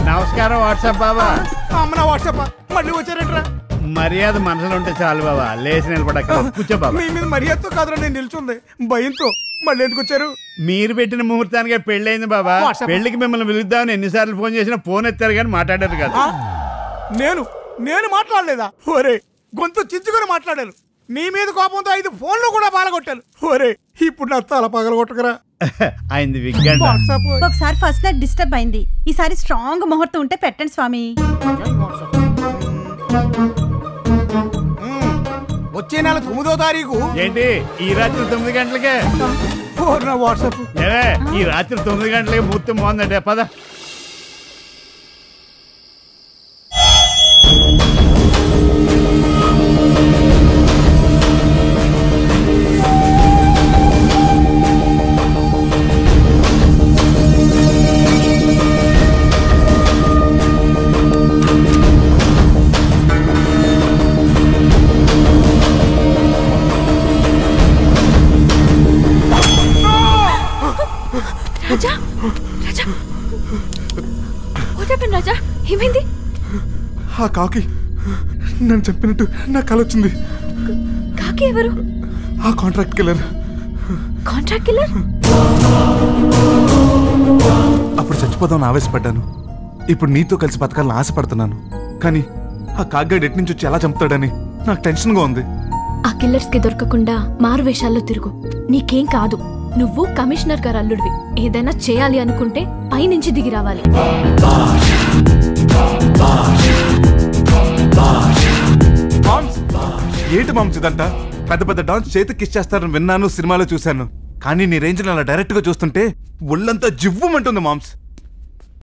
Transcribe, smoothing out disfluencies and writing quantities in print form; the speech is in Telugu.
నమస్కారం వాట్సాప్ బాబా. అమ్మ వాట్సాప్ మళ్ళీ వచ్చారంట్రా. మర్యాద మనసులో ఉంటే చాలు బాబా. లేచి నిలబడక కూర్చో బాబా. మీ మీద మర్యాదతో కాదురా నేను నిల్చుంది, భయంతో. మళ్ళీ ఎందుకు వచ్చారు? మీరు పెట్టిన ముహూర్తానికి పెళ్ళయింది బాబా. పెళ్లికి మిమ్మల్ని పిలుద్దామని ఎన్నిసార్లు ఫోన్ చేసినా ఫోన్ ఎత్తారు కానీ మాట్లాడారు కదా. నేను మాట్లాడలేదా? ఒరే గొంతు చించుకొని మాట్లాడాను. నీ మీద కోపంతో 5 ఫోన్లు కూడా పాలగొట్టాను. ఒరే ఇప్పుడు నా తల పగలగొట్టకరా. అయింది విగ్గండి. ఒకసారి ఫస్ట్ నైట్ డిస్టర్బ్ అయింది. ఈసారి స్ట్రాంగ్ ముహూర్తం ఉంటే పెట్టండి స్వామి. వచ్చే నెల 9వ తారీఖు. ఏంటి ఈ రాత్రి 9 గంటలకే? వాట్సాప్ ఈ రాత్రి 9 గంటలకే ముహూర్తం బాగుందంటే పద. రాజా రాజా రాజా ఏమైంది? ఆ కాకి నన్ను చంపినట్టు నా కల వచ్చింది. కాకి ఎవరు? ఆ కాంట్రాక్ట్ కిల్లర్. Contract killer? అప్పుడు చచ్చిపోదామని ఆవేశపడ్డాను. ఇప్పుడు నీతో కలిసి బతకాలని ఆశపడుతున్నాను. కానీ ఆ కాకిగాడు ఎటు నుంచి వచ్చి ఎలా చంపుతాడని నాకు టెన్షన్గా ఉంది. ఆ కిల్లర్స్ కి దొరకకుండా మారు వేషాల్లో తిరుగు. నీకేం కాదు. నువ్వు కమిషనర్ గారు అల్లుడివి. ఏదైనా చేయాలి అనుకుంటే పైనుంచి దిగి రావాలి. ఏంటి మామ్స్ ఇదంట? పెద్ద పెద్ద డాన్స్ చేతికి కిస్ చేస్తారని విన్నాను, సినిమాలో చూశాను. కానీ నీ రేంజ్ అలా డైరెక్ట్ గా చూస్తుంటే ఒళ్ళంతా జివ్వమంటుంది మామ్స్.